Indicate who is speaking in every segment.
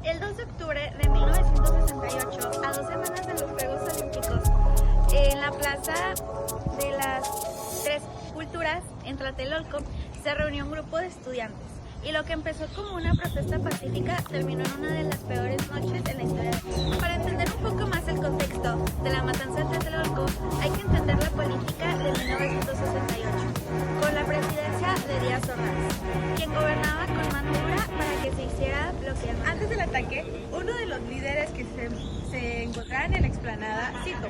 Speaker 1: El 2 de octubre de 1968, a 2 semanas de los Juegos Olímpicos, en la Plaza de las Tres Culturas, en Tlatelolco, se reunió un grupo de estudiantes. Y lo que empezó como una protesta pacífica terminó en una de las peores noches en la historia. Para entender un poco más el contexto de la matanza de Tlatelolco, hay que entender la política de 1968, con la presidencia de Díaz Ordaz, quien gobernaba con mano dura para que se hiciera lo que él.
Speaker 2: Antes del ataque, uno de los líderes que se encontraban en la explanada citó: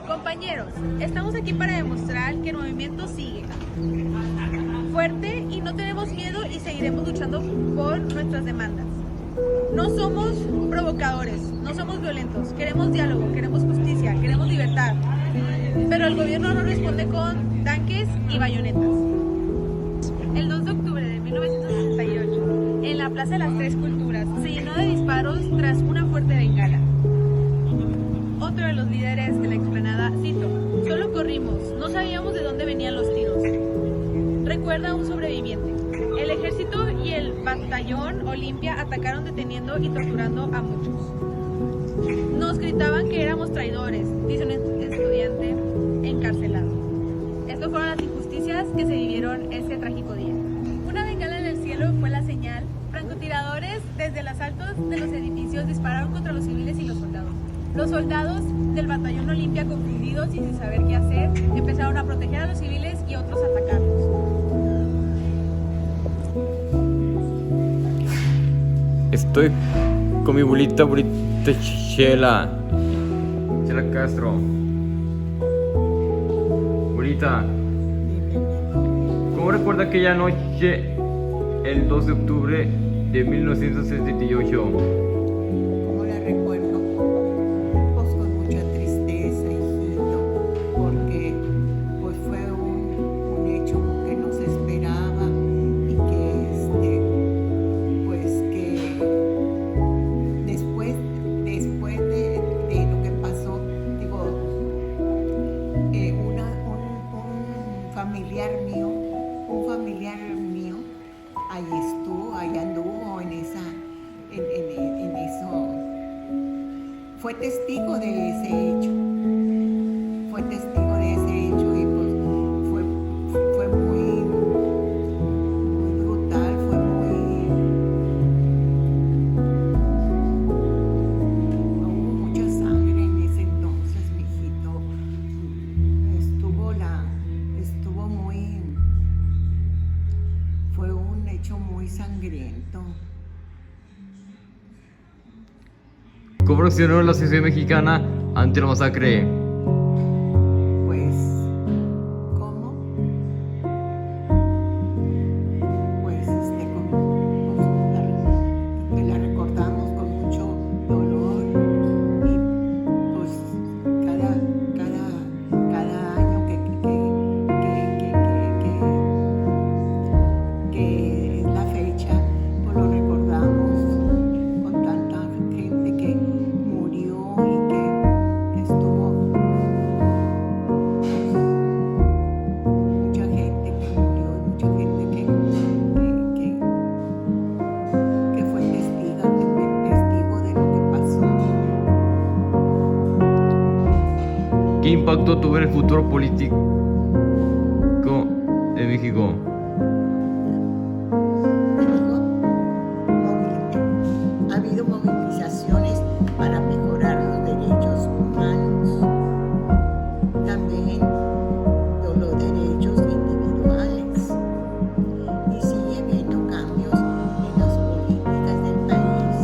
Speaker 2: compañeros, estamos aquí para demostrar que el movimiento sigue fuerte y no tenemos miedo y seguiremos luchando por nuestras demandas. No somos provocadores, no somos violentos, queremos diálogo, queremos justicia, queremos libertad. Pero el gobierno no responde con tanques y bayonetas. El 2 de octubre de 1968, en la Plaza de las Tres Culturas, se llenó de disparos tras una fuerte bengala. Otro de los líderes de la explanada citó: solo corrimos, no sabíamos de dónde venían los tiros. Recuerda a un sobreviviente. El ejército y el batallón Olimpia atacaron deteniendo y torturando a muchos. Nos gritaban que éramos traidores, dice un estudiante encarcelado. Estas fueron las injusticias que se vivieron ese trágico día. Una bengala en el cielo fue la señal. Francotiradores desde los altos de los edificios dispararon contra los civiles y los soldados. Los soldados del batallón Olimpia, confundidos y sin saber qué hacer, empezaron a proteger a los civiles y otros a atacarlos.
Speaker 3: Estoy con mi abuelita Chela Castro. Abuelita, ¿cómo recuerda aquella noche, el 2 de octubre de 1968?
Speaker 4: ¿Cómo la recuerdo? Pues con mucha tristeza, hijito, porque pues fue un hecho que no se esperaba y que pues que después de lo que pasó, digo, un familiar mío ahí anduvo en eso, fue testigo de ese hecho, y pues fue muy brutal, hubo mucha sangre en ese entonces, mijito. Fue un hecho muy sangriento.
Speaker 3: ¿Cómo reaccionó la sociedad mexicana ante la masacre?
Speaker 4: Pues, ¿cómo? Pues, que la recordamos con mucho dolor y pues cada año que es la fecha, pues lo recordamos con tanta gente que murió y que estuvo, mucha gente que murió, mucha gente que fue testigo de lo que pasó.
Speaker 3: ¿Qué impacto tuvo en el futuro político de México?
Speaker 4: Ha habido movilizaciones para mejorar los derechos humanos, también los derechos individuales, y sigue habiendo cambios en las políticas del país.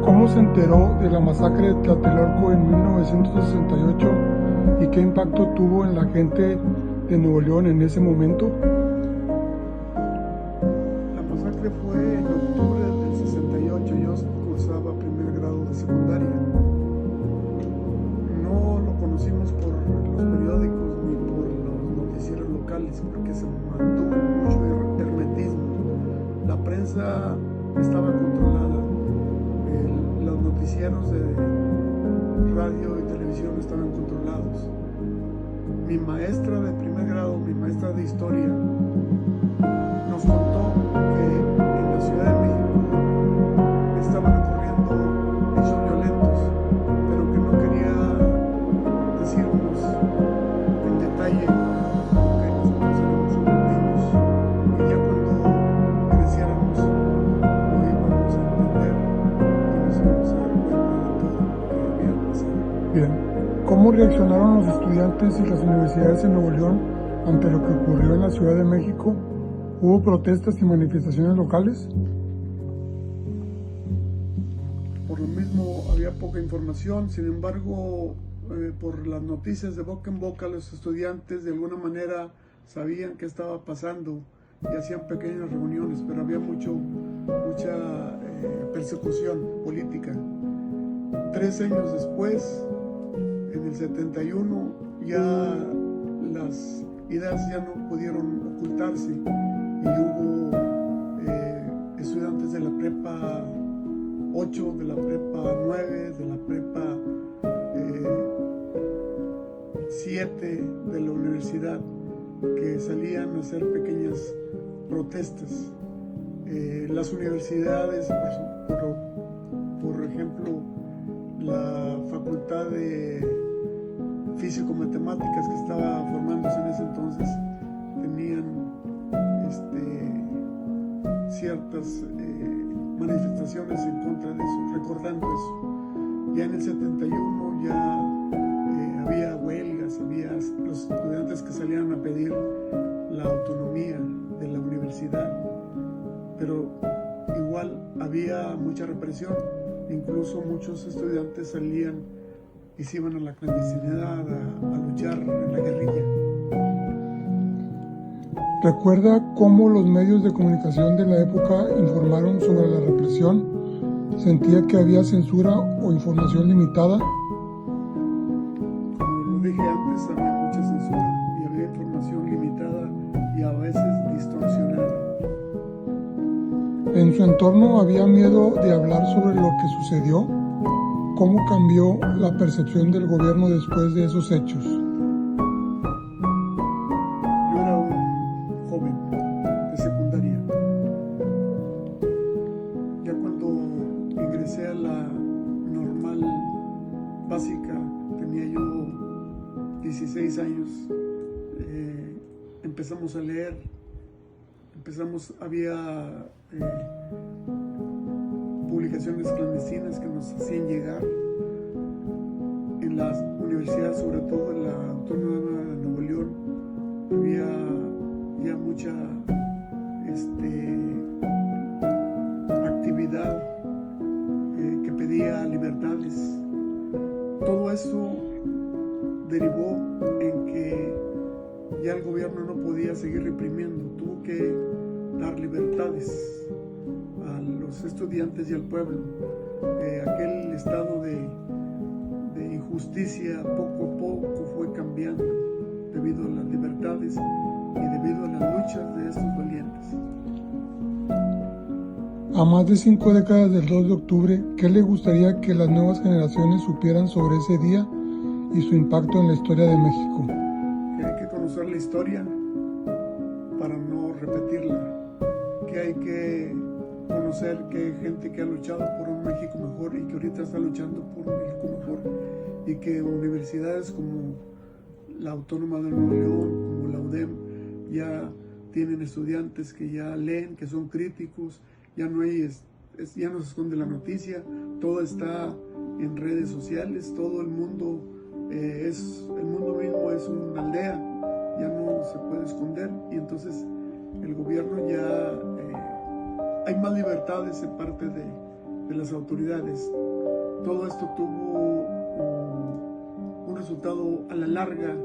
Speaker 5: ¿Cómo se enteró de la masacre de Tlatelolco en 1968 y qué impacto tuvo en la gente de Nuevo León en ese momento?
Speaker 6: La masacre fue en octubre del 68, yo cursaba primer grado de secundaria. No lo conocimos por los periódicos ni por los noticieros locales, porque se mantuvo mucho hermetismo. La prensa estaba controlada, los noticieros de radio y televisión estaban controlados. Mi maestra de primer grado, mi maestra de historia, nos contó que en la Ciudad de México estaban
Speaker 5: ¿Cómo reaccionaron los estudiantes y las universidades en Nuevo León ante lo que ocurrió en la Ciudad de México? ¿Hubo protestas y manifestaciones locales?
Speaker 6: Por lo mismo había poca información, sin embargo, por las noticias de boca en boca, los estudiantes de alguna manera sabían qué estaba pasando y hacían pequeñas reuniones, pero había mucha persecución política. 3 años después, en el 71, ya las ideas ya no pudieron ocultarse y hubo estudiantes de la prepa 8, de la prepa 9, de la prepa 7 de la universidad que salían a hacer pequeñas protestas. Las universidades, por ejemplo, la Facultad de Físico-Matemáticas que estaba formándose en ese entonces, tenían ciertas manifestaciones en contra de eso, recordando eso. Ya en el 71 ya había huelgas, había los estudiantes que salían a pedir la autonomía de la universidad, pero igual había mucha represión, incluso muchos estudiantes salían y se iban a la clandestinidad a luchar en la guerrilla.
Speaker 5: ¿Recuerda cómo los medios de comunicación de la época informaron sobre la represión? ¿Sentía que había censura o información limitada?
Speaker 6: Como lo dije antes, había mucha censura y había información limitada y a veces distorsionada.
Speaker 5: ¿En su entorno había miedo de hablar sobre lo que sucedió? ¿Cómo cambió la percepción del gobierno después de esos hechos?
Speaker 6: Yo era un joven de secundaria. Ya cuando ingresé a la normal básica, tenía yo 16 años. Empezamos a leer, había publicaciones clandestinas que nos hacían llegar en las universidades, sobre todo en la Autónoma de Nuevo León. Había ya mucha actividad que pedía libertades. Todo eso derivó en que ya el gobierno no podía seguir reprimiendo, tuvo que dar libertades a los estudiantes y al pueblo. Aquel estado de injusticia poco a poco fue cambiando debido a las libertades y debido a las luchas de estos valientes.
Speaker 5: A más de 5 décadas del 2 de octubre, ¿qué le gustaría que las nuevas generaciones supieran sobre ese día y su impacto en la historia de México?
Speaker 6: Que hay que conocer la historia para no repetirla, que hay que conocer que hay gente que ha luchado por un México mejor y que ahorita está luchando por un México mejor, y que universidades como la Autónoma de Nuevo León, como la UDEM, ya tienen estudiantes que ya leen, que son críticos, ya no se esconde la noticia, todo está en redes sociales, todo el mundo mismo es una aldea, ya no se puede esconder, y entonces el gobierno ya hay más libertades en parte de las autoridades. Todo esto tuvo un resultado a la larga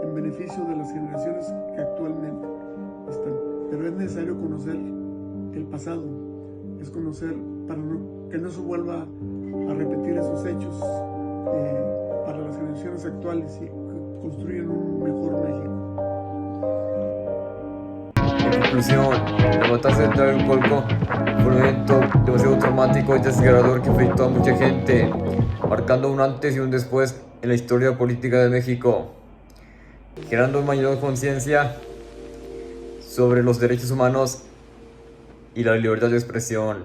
Speaker 6: en beneficio de las generaciones que actualmente están. Pero es necesario conocer el pasado, es conocer para que no se vuelva a repetir esos hechos para las generaciones actuales y construyan un mejor México.
Speaker 3: En conclusión, la matanza de Tlatelolco fue un evento demasiado traumático y desgarrador que afectó a mucha gente, marcando un antes y un después en la historia política de México, generando mayor conciencia sobre los derechos humanos y la libertad de expresión.